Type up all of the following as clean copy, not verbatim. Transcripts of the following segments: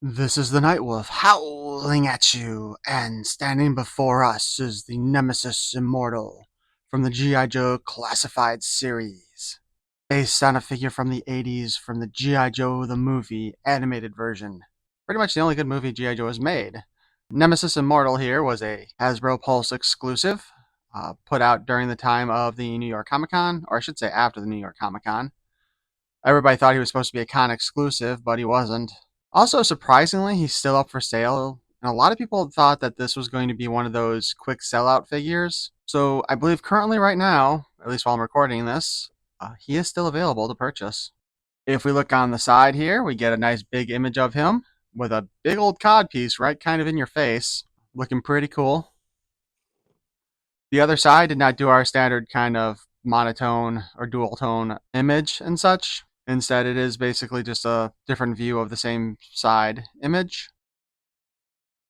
This is the Nightwolf howling at you, and standing before us is the Nemesis Immortal from the G.I. Joe Classified series, based on a figure from the 80s from the G.I. Joe the movie animated version. Pretty much the only good movie G.I. Joe has made. Nemesis Immortal here was a Hasbro Pulse exclusive, put out during the time of the New York Comic Con, or I should say after the New York Comic Con. Everybody thought he was supposed to be a con exclusive, but he wasn't. Also, surprisingly, he's still up for sale. And a lot of people thought that this was going to be one of those quick sellout figures. So I believe currently, right now, at least while I'm recording this, he is still available to purchase. If we look on the side here, we get a nice big image of him with a big old cod piece right kind of in your face. Looking pretty cool. The other side did not do our standard kind of monotone or dual tone image and such. Instead, it is basically just a different view of the same side image.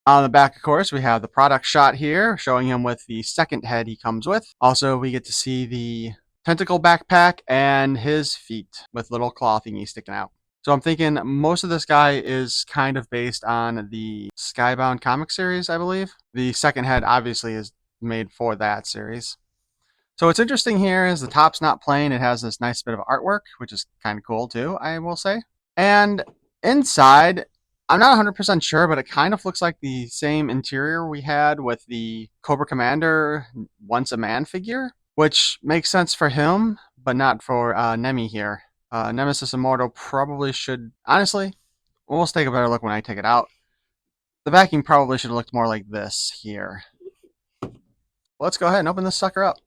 On the back, of course, we have the product shot here, showing him with the second head he comes with. Also, we get to see the tentacle backpack and his feet with little claw thingy sticking out. So I'm thinking most of this guy is kind of based on the Skybound comic series, I believe. The second head obviously is made for that series. So what's interesting here is the top's not plain. It has this nice bit of artwork, which is kind of cool too, I will say. And inside, I'm not 100% sure, but it kind of looks like the same interior we had with the Cobra Commander Once a Man figure, which makes sense for him, but not for Nemi here. Nemesis Immortal probably should, honestly, we'll take a better look when I take it out. The backing probably should have looked more like this here. Let's go ahead and open this sucker up.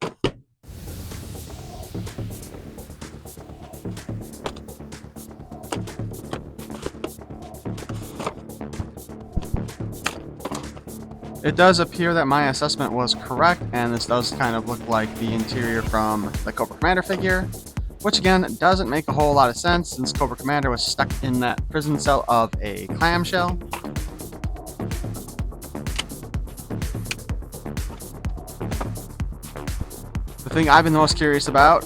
It does appear that my assessment was correct, and this does kind of look like the interior from the Cobra Commander figure, which again doesn't make a whole lot of sense since Cobra Commander was stuck in that prison cell of a clamshell. The thing I've been most curious about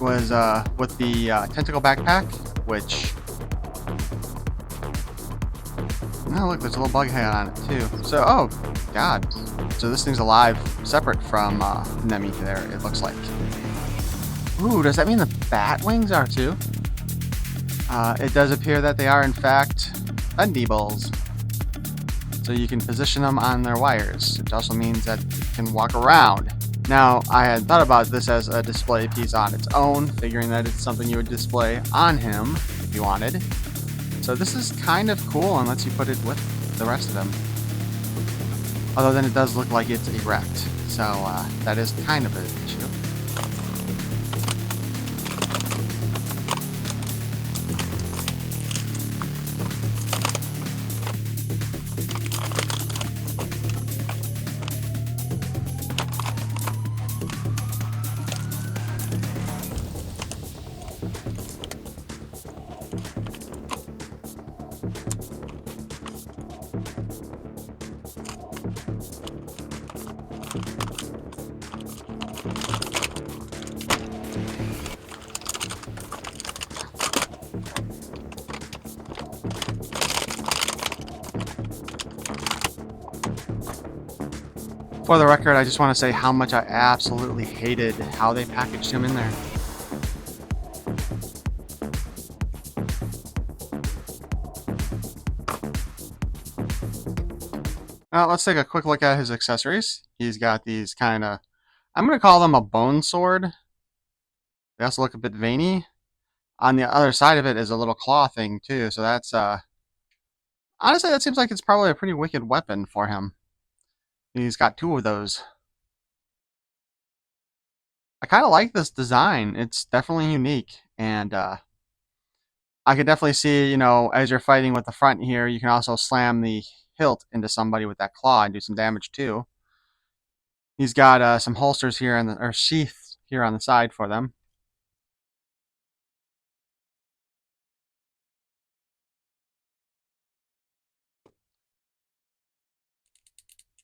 was with the tentacle backpack, which... Oh, look, there's a little bug head on it too. So, oh, God. So this thing's alive, separate from Nemi there, it looks like. Ooh, does that mean the bat wings are too? It does appear that they are, in fact, bendibles. So you can position them on their wires. It also means that it can walk around. Now, I had thought about this as a display piece on its own, figuring that it's something you would display on him if you wanted. So this is kind of cool unless you put it with the rest of them. Other than it does look like it's erect. So that is kind of an issue. For the record, I just want to say how much I absolutely hated how they packaged him in there. Now, let's take a quick look at his accessories. He's got these kind of, I'm going to call them a bone sword. They also look a bit veiny. On the other side of it is a little claw thing too, so that's, honestly, that seems like it's probably a pretty wicked weapon for him. He's got two of those. I kind of like this design. It's definitely unique, and I could definitely see, you know, as you're fighting with the front here, you can also slam the hilt into somebody with that claw and do some damage too. He's got some holsters here or sheaths here on the side for them.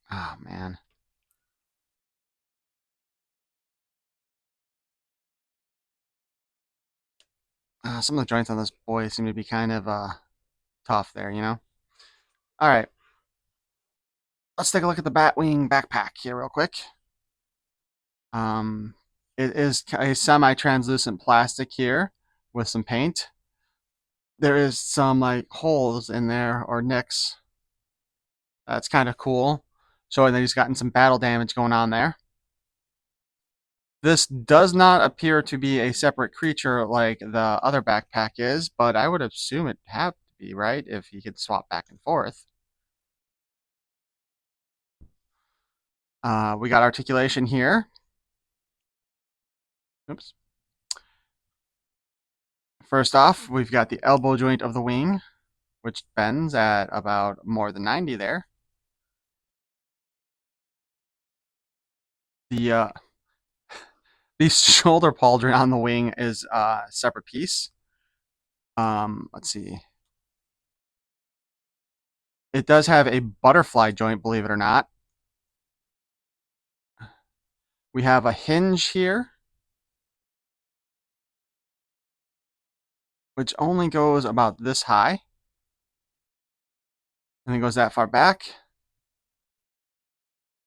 Oh man. Some of the joints on this boy seem to be kind of tough there, you know. All right, let's take a look at the Batwing backpack here real quick. Um, it is a semi-translucent plastic here with some paint. There is some like holes in there or nicks. That's kind of cool, showing that he's gotten some battle damage going on there. This does not appear to be a separate creature like the other backpack is, but I would assume it'd have to be, right? If he could swap back and forth. We got articulation here. Oops. First off, we've got the elbow joint of the wing, which bends at about more than 90 there. The the shoulder pauldron on the wing is a separate piece. Let's see. It does have a butterfly joint, believe it or not. We have a hinge here, which only goes about this high. And it goes that far back.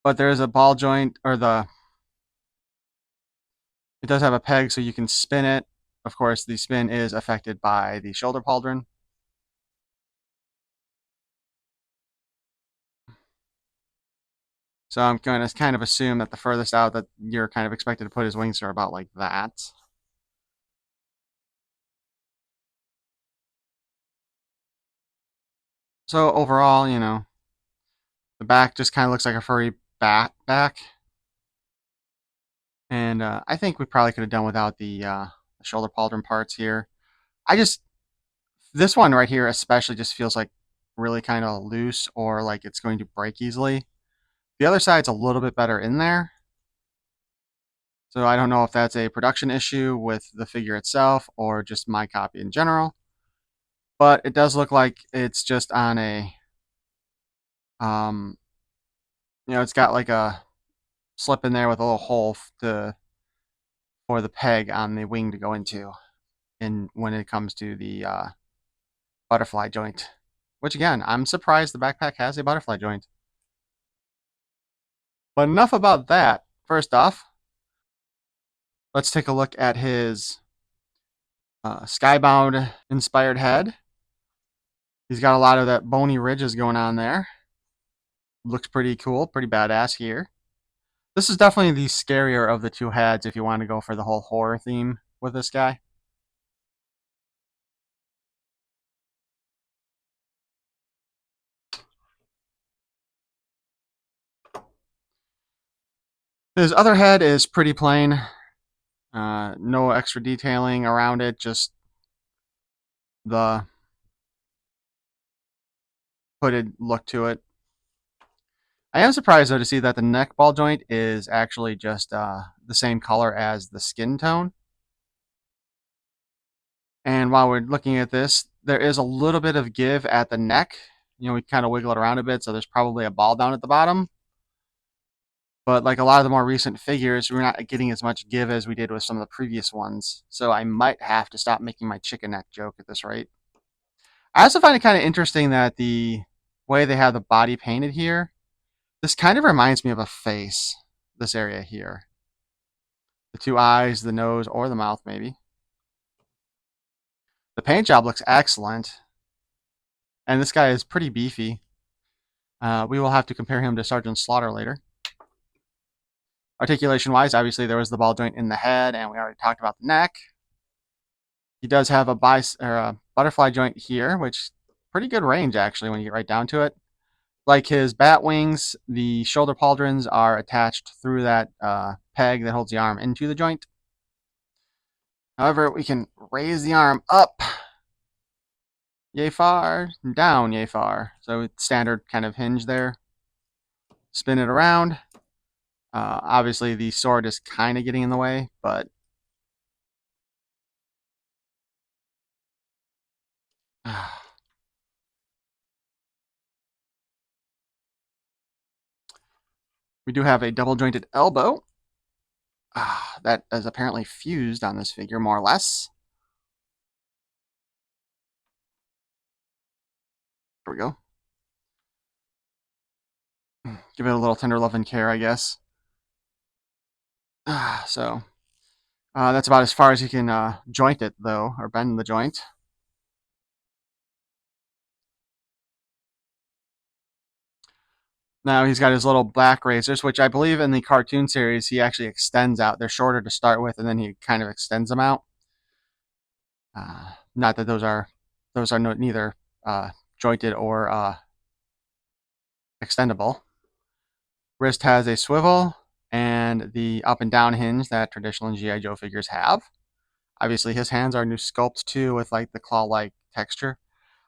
But there is a ball joint, or it does have a peg so you can spin it. Of course, the spin is affected by the shoulder pauldron. So I'm going to kind of assume that the furthest out that you're kind of expected to put his wings are about like that. So overall, the back just kind of looks like a furry back. And I think we probably could have done without the shoulder pauldron parts here. This one right here especially just feels like really kind of loose or like it's going to break easily. The other side's a little bit better in there. So I don't know if that's a production issue with the figure itself or just my copy in general. But it does look like it's just on a, um, it's got like a slip in there with a little hole for the peg on the wing to go into. And when it comes to the butterfly joint, which again, I'm surprised the backpack has a butterfly joint. But enough about that. First off, let's take a look at his Skybound inspired head. He's got a lot of that bony ridges going on there. Looks pretty cool, pretty badass here. This is definitely the scarier of the two heads if you want to go for the whole horror theme with this guy. His other head is pretty plain. No extra detailing around it, just the hooded look to it. I am surprised though to see that the neck ball joint is actually just the same color as the skin tone. And while we're looking at this, there is a little bit of give at the neck. We kind of wiggle it around a bit, so there's probably a ball down at the bottom. But like a lot of the more recent figures, we're not getting as much give as we did with some of the previous ones. So I might have to stop making my chicken neck joke at this rate. I also find it kind of interesting that the way they have the body painted here, this kind of reminds me of a face, this area here. The two eyes, the nose, or the mouth maybe. The paint job looks excellent. And this guy is pretty beefy. We will have to compare him to Sergeant Slaughter later. Articulation-wise, obviously there was the ball joint in the head, and we already talked about the neck. He does have a butterfly joint here, which pretty good range actually when you get right down to it. Like his bat wings, the shoulder pauldrons are attached through that peg that holds the arm into the joint. However, we can raise the arm up yay far, down yay far. So standard kind of hinge there. Spin it around. Obviously, the sword is kind of getting in the way, but we do have a double jointed elbow. That is apparently fused on this figure, more or less. There we go. Give it a little tender love and care, I guess. So that's about as far as you can joint it, though, or bend the joint. Now he's got his little black razors, which I believe in the cartoon series he actually extends out. They're shorter to start with, and then he kind of extends them out. Not that those are neither jointed or extendable. Wrist has a swivel and the up and down hinge that traditional G.I. Joe figures have. Obviously, his hands are new sculpt too, with like the claw-like texture.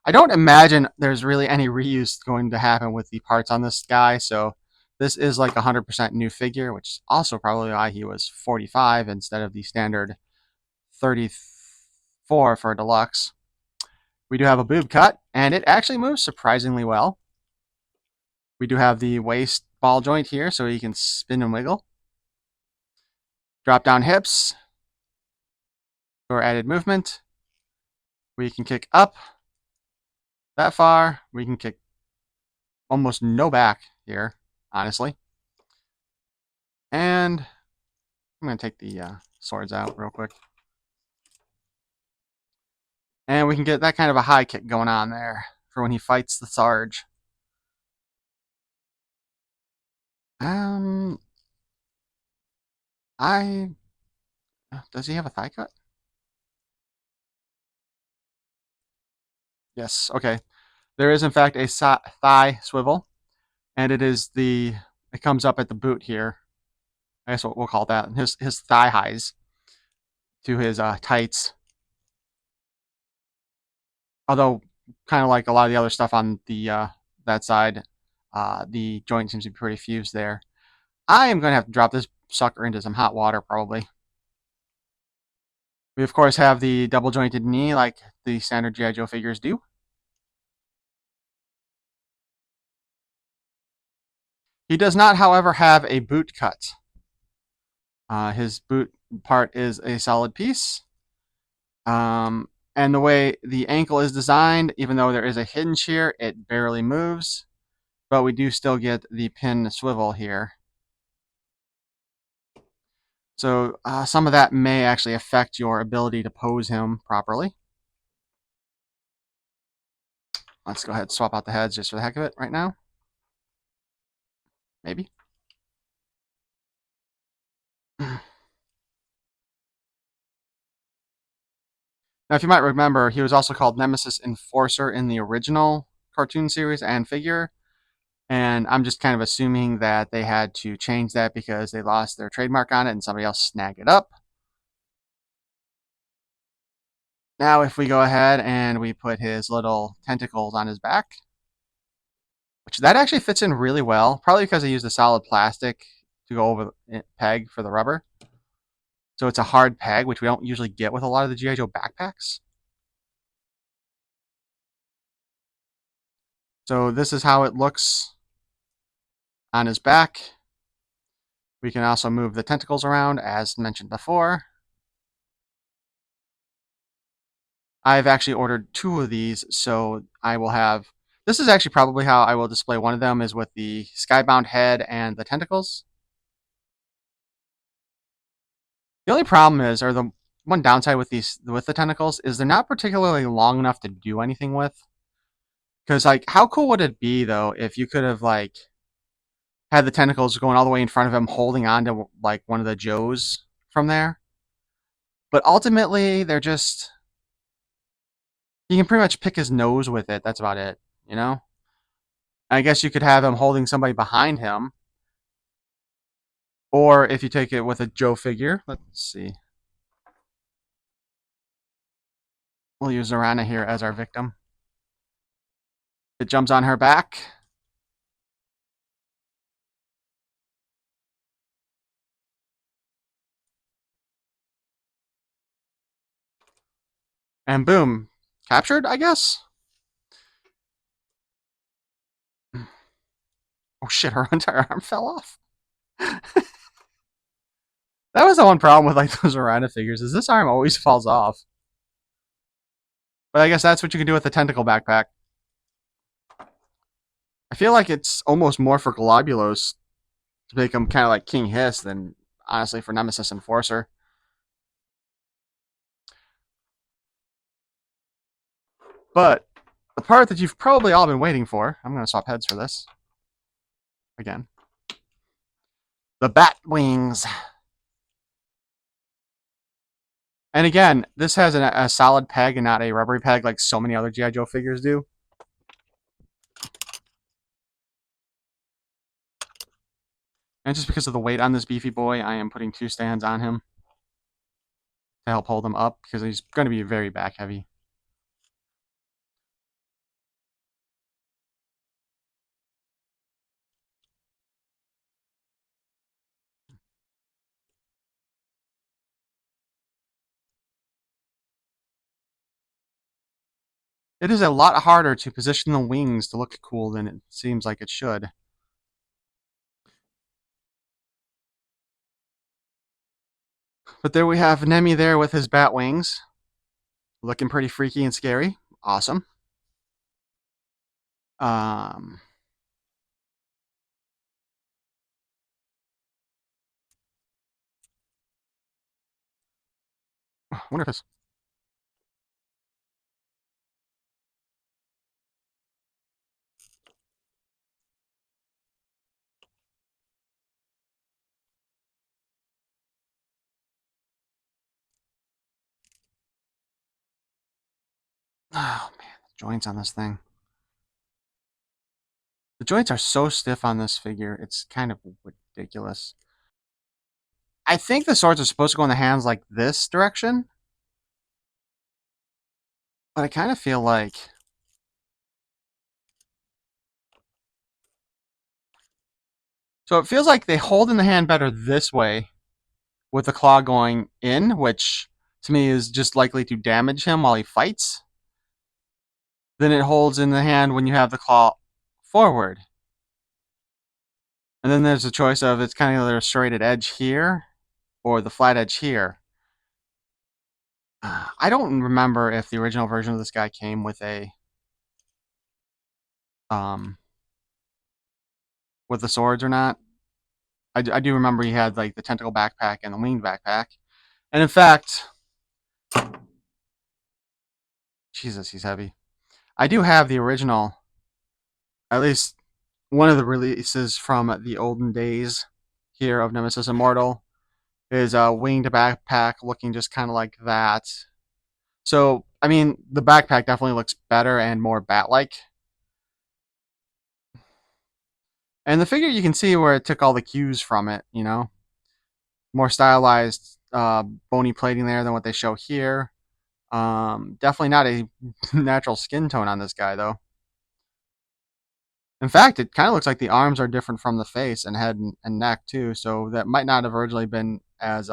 I don't imagine there's really any reuse going to happen with the parts on this guy, so this is like 100% new figure, which is also probably why he was 45 instead of the standard 34 for deluxe. We do have a boob cut, and it actually moves surprisingly well. We do have the waist ball joint here, so he can spin and wiggle. Drop down hips for added movement. We can kick up that far. We can kick almost no back here, honestly. And I'm going to take the swords out real quick. And we can get that kind of a high kick going on there for when he fights the Sarge. Does he have a thigh cut? Yes, okay. There is in fact a thigh swivel, and it comes up at the boot here. I guess what we'll call that his thigh highs to his tights. Although, kind of like a lot of the other stuff on the that side, the joint seems to be pretty fused there. I am going to have to drop this sucker into some hot water, probably. We, of course, have the double jointed knee like the standard G.I. Joe figures do. He does not, however, have a boot cut. His boot part is a solid piece. And the way the ankle is designed, even though there is a hinge here, it barely moves. But we do still get the pin swivel here. So some of that may actually affect your ability to pose him properly. Let's go ahead and swap out the heads just for the heck of it right now. Maybe. Now, if you might remember, he was also called Nemesis Enforcer in the original cartoon series and figure. And I'm just kind of assuming that they had to change that because they lost their trademark on it and somebody else snagged it up. Now, if we go ahead and we put his little tentacles on his back, which that actually fits in really well, probably because I used a solid plastic to go over the peg for the rubber. So it's a hard peg, which we don't usually get with a lot of the G.I. Joe backpacks. So this is how it looks on his back. We can also move the tentacles around, as mentioned before. I've actually ordered 2 of these, so I will have... This is actually probably how I will display one of them, is with the skybound head and the tentacles. The only problem is, or the one downside with the tentacles, is they're not particularly long enough to do anything with. Because, like, how cool would it be, though, if you could have, like, had the tentacles going all the way in front of him, holding on to, like, one of the Joes from there? But ultimately, they're just... You can pretty much pick his nose with it. That's about it, you know? I guess you could have him holding somebody behind him. Or if you take it with a Joe figure, let's see. We'll use Zorana here as our victim. It jumps on her back. And boom. Captured, I guess? Oh shit, her entire arm fell off. That was the one problem with like those Zorana figures, is this arm always falls off. But I guess that's what you can do with the tentacle backpack. I feel like it's almost more for Golobulus to make him kind of like King Hiss than honestly for Nemesis Enforcer. But the part that you've probably all been waiting for, I'm going to swap heads for this again. The bat wings. And again, this has a solid peg and not a rubbery peg like so many other G.I. Joe figures do. And just because of the weight on this beefy boy, I am putting 2 stands on him to help hold him up because he's going to be very back heavy. It is a lot harder to position the wings to look cool than it seems like it should. But there we have Nemi there with his bat wings. Looking pretty freaky and scary. Awesome. Um, I wonder if it's... Oh, man. The joints on this thing. The joints are so stiff on this figure. It's kind of ridiculous. I think the swords are supposed to go in the hands like this direction. But I kind of feel like... So it feels like they hold in the hand better this way with the claw going in, which to me is just likely to damage him while he fights, than it holds in the hand when you have the claw forward. And then there's a choice of it's kind of either a serrated edge here or the flat edge here. I don't remember if the original version of this guy came with a with the swords or not. I do remember he had like the tentacle backpack and the winged backpack. And in fact, Jesus, he's heavy. I do have the original, at least one of the releases from the olden days here of Nemesis Immortal is a winged backpack looking just kind of like that. So, I mean, the backpack definitely looks better and more bat-like. And the figure, you can see where it took all the cues from it, you know? More stylized bony plating there than what they show here. Definitely not a natural skin tone on this guy, though. In fact, it kind of looks like the arms are different from the face and head and neck, too. So that might not have originally been as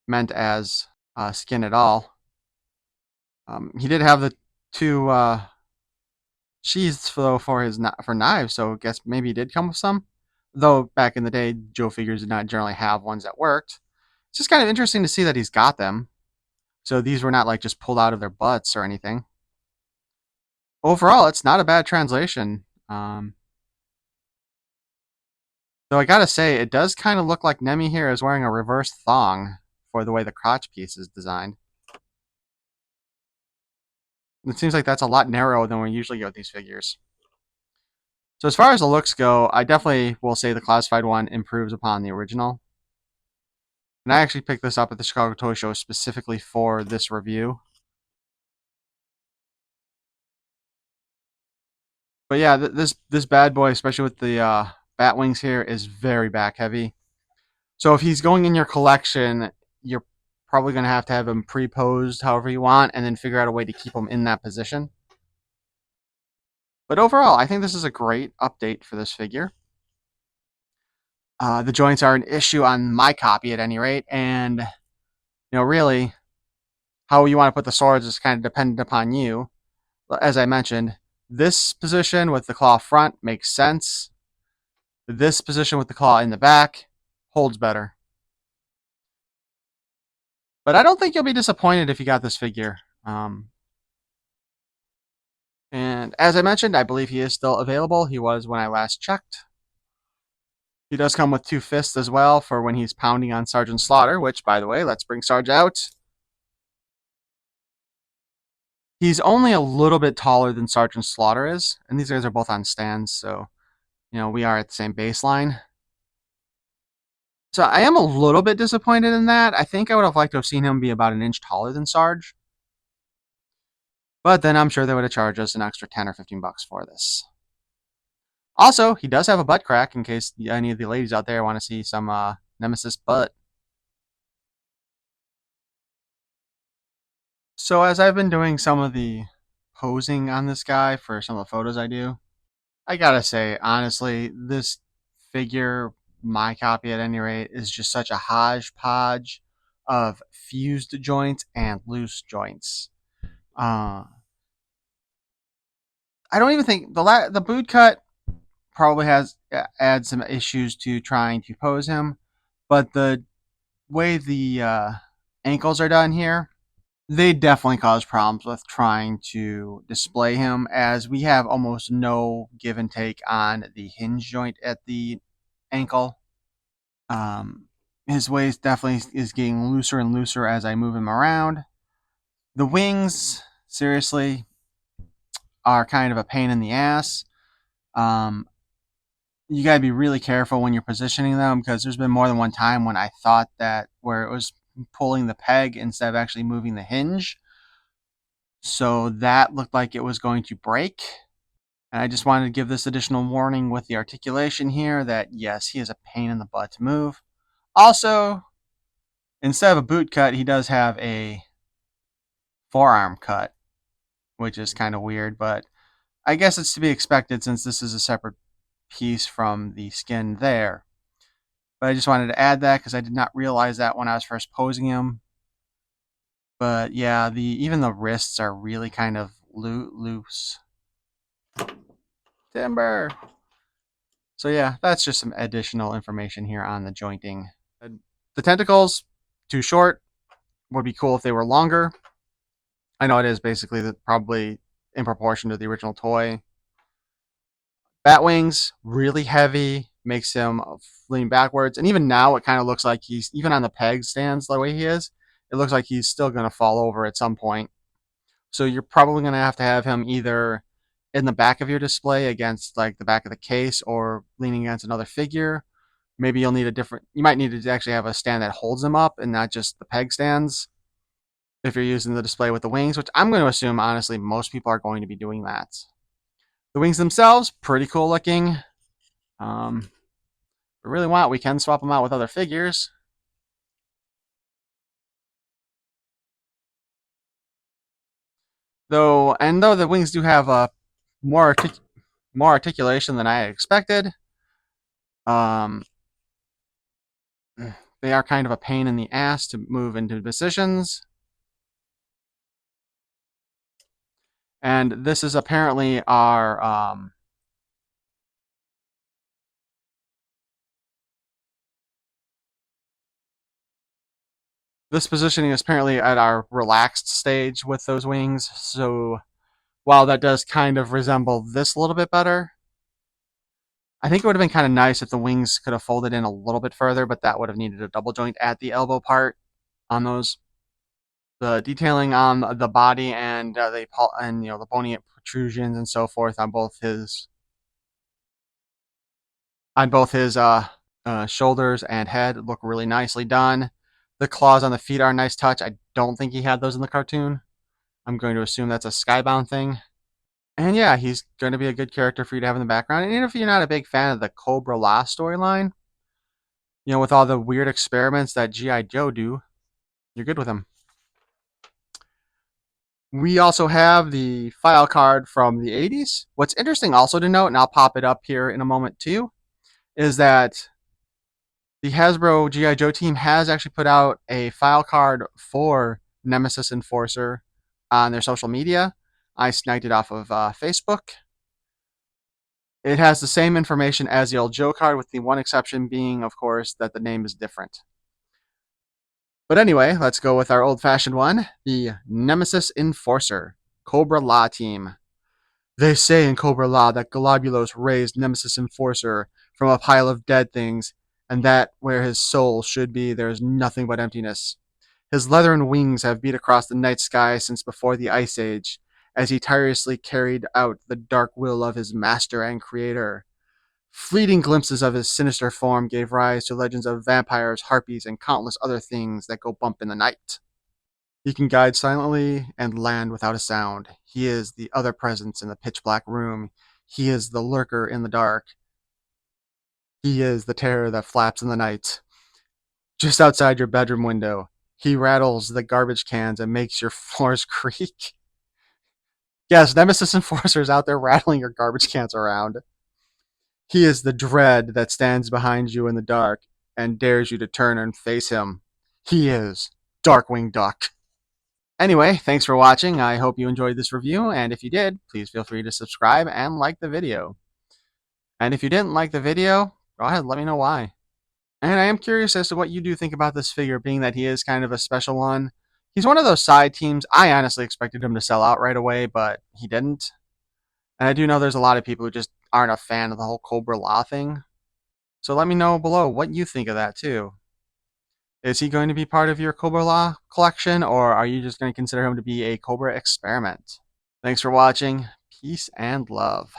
meant as skin at all. He did have the 2 sheaths for his for knives, so I guess maybe he did come with some. Though back in the day, Joe figures did not generally have ones that worked. It's just kind of interesting to see that he's got them. So these were not like just pulled out of their butts or anything. Overall, it's not a bad translation. Though I gotta say, it does kind of look like Nemi here is wearing a reverse thong for the way the crotch piece is designed. It seems like that's a lot narrower than we usually get with these figures. So as far as the looks go, I definitely will say the classified one improves upon the original. And I actually picked this up at the Chicago Toy Show specifically for this review. But yeah, this bad boy, especially with the bat wings here, is very back heavy. So if he's going in your collection, you're probably going to have him pre-posed however you want, and then figure out a way to keep him in that position. But overall, I think this is a great update for this figure. The joints are an issue on my copy at any rate, and really, how you want to put the swords is kind of dependent upon you. As I mentioned, this position with the claw front makes sense. This position with the claw in the back holds better. But I don't think you'll be disappointed if you got this figure. And as I mentioned, I believe he is still available. He was when I last checked. He does come with 2 fists as well for when he's pounding on Sergeant Slaughter, which, by the way, let's bring Sarge out. He's only a little bit taller than Sergeant Slaughter is, and these guys are both on stands, so, we are at the same baseline. So I am a little bit disappointed in that. I think I would have liked to have seen him be about an inch taller than Sarge. But then I'm sure they would have charged us an extra 10 or 15 bucks for this. Also, he does have a butt crack in case any of the ladies out there want to see some Nemesis butt. So as I've been doing some of the posing on this guy for some of the photos I do, I gotta say, honestly, this figure, my copy at any rate, is just such a hodgepodge of fused joints and loose joints. I don't even think the boot cut probably has adds some issues to trying to pose him, but the way the ankles are done here, they definitely cause problems with trying to display him, as we have almost no give and take on the hinge joint at the ankle. His waist definitely is getting looser and looser as I move him around. The wings, seriously, are kind of a pain in the ass. Um, you got to be really careful when you're positioning them, because there's been more than one time when I thought that where it was pulling the peg instead of actually moving the hinge. So that looked like it was going to break. And I just wanted to give this additional warning with the articulation here that yes, he is a pain in the butt to move. Also, instead of a boot cut, he does have a forearm cut, which is kind of weird, but I guess it's to be expected since this is a separate piece from the skin there. But I just wanted to add that because I did not realize that when I was first posing him. But yeah, even the wrists are really kind of loose. Timber! So yeah, that's just some additional information here on the jointing. The tentacles, too short. Would be cool if they were longer. I know it is basically probably in proportion to the original toy. Bat wings, really heavy, makes him lean backwards. And even now, it kind of looks like he's, even on the peg stands the way he is, it looks like he's still going to fall over at some point. So you're probably going to have him either in the back of your display against like the back of the case, or leaning against another figure. Maybe you'll need you might need to actually have a stand that holds him up and not just the peg stands, if you're using the display with the wings, which I'm going to assume, honestly, most people are going to be doing that. The wings themselves, pretty cool looking. If we really want, we can swap them out with other figures. Though the wings do have more articulation than I expected, um, they are kind of a pain in the ass to move into positions. And this is apparently our this positioning is apparently at our relaxed stage with those wings. So while that does kind of resemble this a little bit better, I think it would have been kind of nice if the wings could have folded in a little bit further, but that would have needed a double joint at the elbow part on those. The detailing on the body and the bony protrusions and so forth on both his shoulders and head look really nicely done. The claws on the feet are a nice touch. I don't think he had those in the cartoon. I'm going to assume that's a Skybound thing. And yeah, he's going to be a good character for you to have in the background. And even if you're not a big fan of the Cobra-La storyline, with all the weird experiments that G.I. Joe do, you're good with him. We also have the file card from the 80s. What's interesting also to note, and I'll pop it up here in a moment too, is that the Hasbro G.I. Joe team has actually put out a file card for Nemesis Enforcer on their social media. I sniped it off of Facebook. It has the same information as the old Joe card, with the one exception being, of course, that the name is different. But anyway, let's go with our old-fashioned one, the Nemesis Enforcer Cobra-La team. They say in Cobra-La that Golobulus raised Nemesis Enforcer from a pile of dead things, and that where his soul should be, there is nothing but emptiness. His leathern wings have beat across the night sky since before the Ice Age, as he tirelessly carried out the dark will of his master and creator. Fleeting glimpses of his sinister form gave rise to legends of vampires, harpies, and countless other things that go bump in the night. He can guide silently and land without a sound. He is the other presence in the pitch black room. He is the lurker in the dark. He is the terror that flaps in the night. Just outside your bedroom window, he rattles the garbage cans and makes your floors creak. Yes, Nemesis Enforcer is out there rattling your garbage cans around. He is the dread that stands behind you in the dark and dares you to turn and face him. He is Darkwing Duck. Anyway, thanks for watching. I hope you enjoyed this review, and if you did, please feel free to subscribe and like the video. And if you didn't like the video, go ahead, let me know why. And I am curious as to what you do think about this figure, being that he is kind of a special one. He's one of those side teams. I honestly expected him to sell out right away, but he didn't. And I do know there's a lot of people who just aren't a fan of the whole Cobra-La thing. So let me know below what you think of that too. Is he going to be part of your Cobra-La collection, or are you just going to consider him to be a Cobra experiment? Thanks for watching. Peace and love.